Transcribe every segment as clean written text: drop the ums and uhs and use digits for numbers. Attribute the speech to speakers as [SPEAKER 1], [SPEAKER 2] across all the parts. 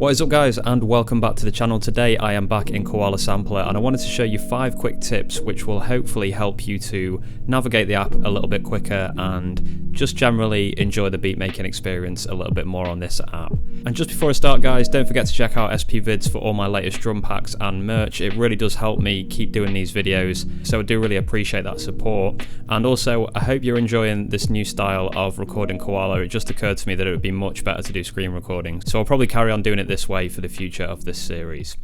[SPEAKER 1] What is up guys, and welcome back to the channel. Today I am back in Koala Sampler and I wanted to show you 5 quick tips which will hopefully help you to navigate the app a little bit quicker and just generally enjoy the beat making experience a little bit more on this app. And just before I start guys, don't forget to check out SPVIDZ for all my latest drum packs and merch. It really does help me keep doing these videos, so I do really appreciate that support. And also I hope you're enjoying this new style of recording Koala. It just occurred to me that it would be much better to do screen recording, so I'll probably carry on doing it this way for the future of this series.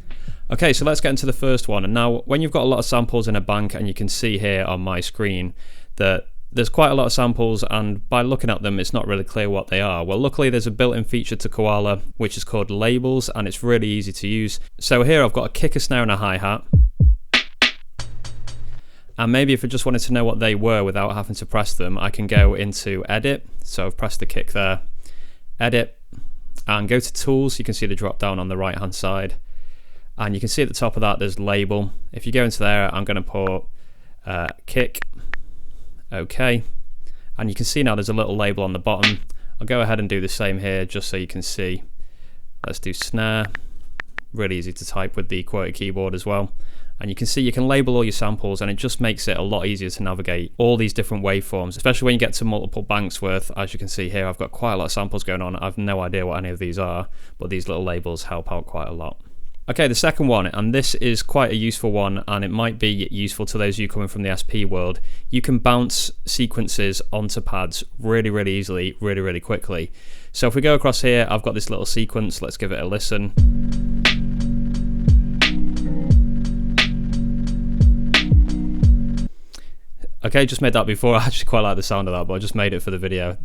[SPEAKER 1] Okay, so let's get into the first one. And now when you've got a lot of samples in a bank, and you can see here on my screen that there's quite a lot of samples, and by looking at them it's not really clear what they are. Well, luckily there's a built-in feature to Koala which is called labels, and it's really easy to use. So here I've got a kick, a snare and a hi-hat, and maybe if I just wanted to know what they were without having to press them, I can go into edit. So I've pressed the kick there, edit, and go to tools. You can see the drop down on the right hand side, and you can see at the top of that there's label. If you go into there, I'm going to put kick, okay, and you can see now there's a little label on the bottom. I'll go ahead and do the same here just so you can see. Let's do snare, really easy to type with the QWERTY keyboard as well. And you can see you can label all your samples, and it just makes it a lot easier to navigate all these different waveforms, especially when you get to multiple banks worth. As you can see here, I've got quite a lot of samples going on. I've no idea what any of these are, but these little labels help out quite a lot. Okay, the second one, and this is quite a useful one, and it might be useful to those of you coming from the SP world. You can bounce sequences onto pads really easily, really quickly. So if we go across here, I've got this little sequence. Let's give it a listen. Okay, just made that before. I actually quite like the sound of that, but I just made it for the video.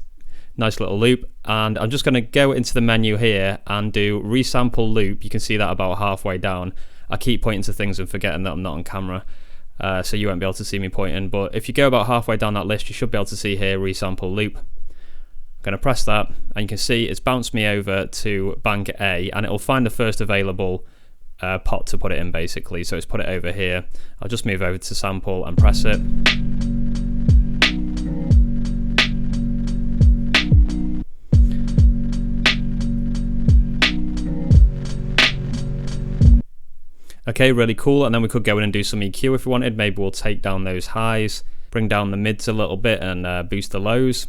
[SPEAKER 1] Nice little loop, and I'm just going to go into the menu here and do resample loop. You can see that about halfway down. I keep pointing to things and forgetting that I'm not on camera, so you won't be able to see me pointing, but if you go about halfway down that list, you should be able to see here resample loop. I'm going to press that, and you can see it's bounced me over to bank A, and it'll find the first available pot to put it in basically. So it's put it over here. I'll just move over to sample and press it. Okay, really cool. And then we could go in and do some EQ if we wanted. Maybe we'll take down those highs, bring down the mids a little bit, and boost the lows.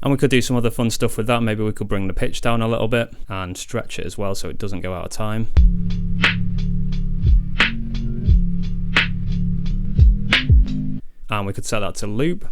[SPEAKER 1] And we could do some other fun stuff with that. Maybe we could bring the pitch down a little bit and stretch it as well so it doesn't go out of time. And we could set that to loop.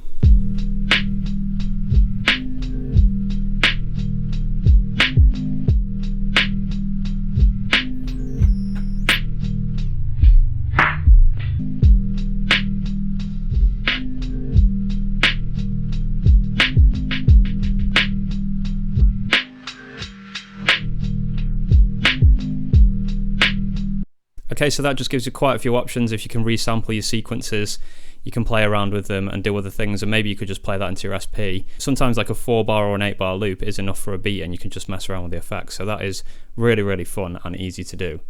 [SPEAKER 1] Okay, so that just gives you quite a few options. If you can resample your sequences, you can play around with them and do other things, and maybe you could just play that into your SP. Sometimes like a 4-bar or an 8-bar loop is enough for a beat, and you can just mess around with the effects. So that is really fun and easy to do.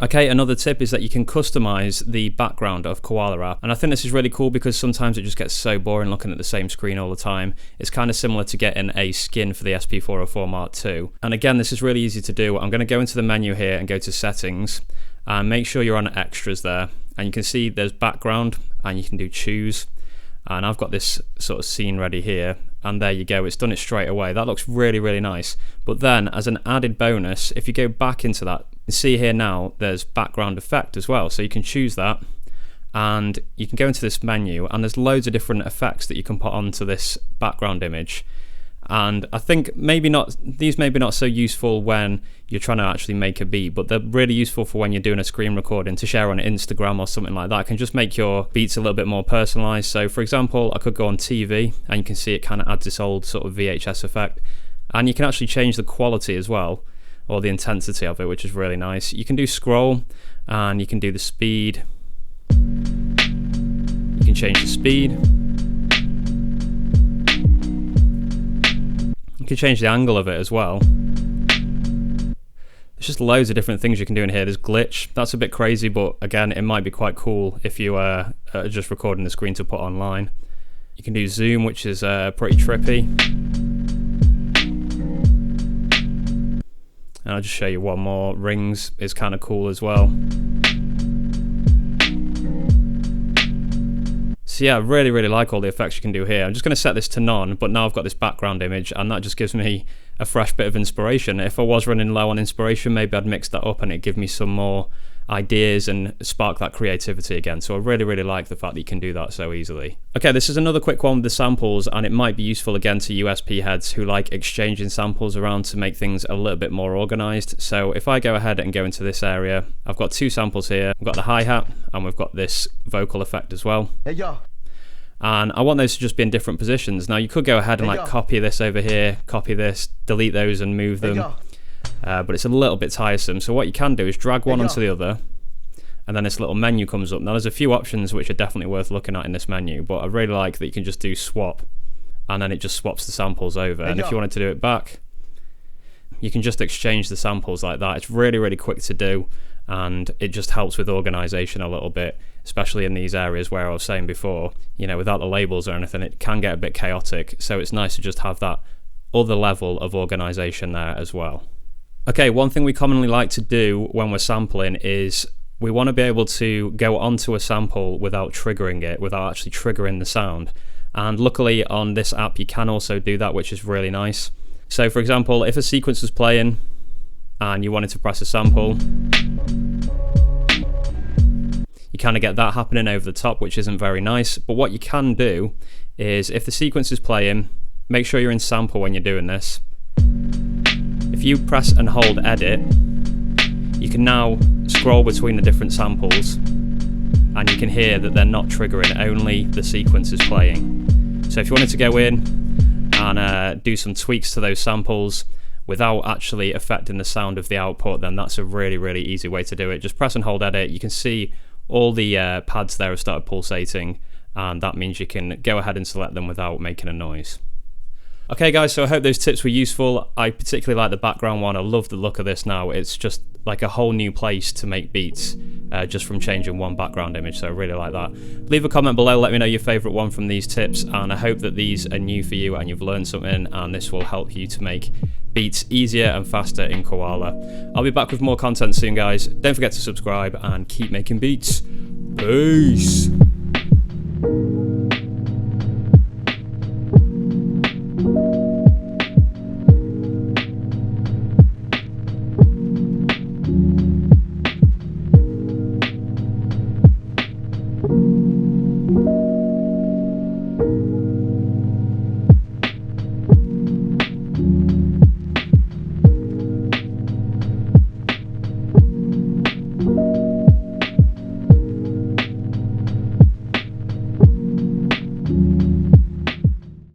[SPEAKER 1] Okay, another tip is that you can customize the background of Koala app, and I think this is really cool because sometimes it just gets so boring looking at the same screen all the time. It's kind of similar to getting a skin for the SP404 Mark II. And again, this is really easy to do. I'm going to go into the menu here and go to settings, and make sure you're on extras there, and you can see there's background, and you can do choose, and I've got this sort of scene ready here, and there you go, it's done it straight away. That looks really nice. But then as an added bonus, if you go back into that, you see here now there's background effect as well, so you can choose that, and you can go into this menu, and there's loads of different effects that you can put onto this background image. And I think these may be not so useful when you're trying to actually make a beat, but they're really useful for when you're doing a screen recording to share on Instagram or something like that. It can just make your beats a little bit more personalized. So for example, I could go on TV, and you can see it kind of adds this old sort of VHS effect, and you can actually change the quality as well, or the intensity of it, which is really nice. You can do scroll, and you can do the speed. You can change the speed. You can change the angle of it as well. The There's just loads of different things you can do in here. There's glitch. That's a bit crazy, but again, it might be quite cool if you are just recording the screen to put online. You can do zoom, which is pretty trippy. And I'll just show you one more. Rings is kind of cool as well. So yeah, I really, really like all the effects you can do here. I'm just going to set this to none, but now I've got this background image, and that just gives me a fresh bit of inspiration. If I was running low on inspiration, maybe I'd mix that up and it'd give me some more ideas and spark that creativity again. So I really, really like the fact that you can do that so easily. Okay, this is another quick one with the samples, and it might be useful again to USP heads who like exchanging samples around to make things a little bit more organized. So if I go ahead and go into this area, I've got two samples here. We've got the hi-hat and we've got this vocal effect as well. Hey, yo. And I want those to just be in different positions. Now you could go ahead and like copy this over here, copy this, delete those and move them. But it's a little bit tiresome. So what you can do is drag one onto the other, and then this little menu comes up. Now there's a few options which are definitely worth looking at in this menu, but I really like that you can just do swap, and then it just swaps the samples over. And if you wanted to do it back, you can just exchange the samples like that. It's really, really quick to do, and it just helps with organization a little bit, especially in these areas where I was saying before, you know, without the labels or anything, it can get a bit chaotic. So it's nice to just have that other level of organization there as well. Okay, one thing we commonly like to do when we're sampling is we want to be able to go onto a sample without triggering it, without actually triggering the sound. And luckily on this app you can also do that, which is really nice. So for example, if a sequence was playing and you wanted to press a sample, you kind of get that happening over the top, which isn't very nice. But what you can do is if the sequence is playing, make sure you're in sample when you're doing this. If you press and hold edit, you can now scroll between the different samples and you can hear that they're not triggering, only the sequence is playing. So if you wanted to go in and do some tweaks to those samples without actually affecting the sound of the output, then that's a really, really easy way to do it. Just press and hold edit. You can see all the pads there have started pulsating, and that means you can go ahead and select them without making a noise. Okay guys, so I hope those tips were useful. I particularly like the background one. I love the look of this now. It's just like a whole new place to make beats just from changing one background image, so I really like that. Leave a comment below, let me know your favourite one from these tips, and I hope that these are new for you and you've learned something, and this will help you to make beats easier and faster in Koala. I'll be back with more content soon guys. Don't forget to subscribe and keep making beats. Peace!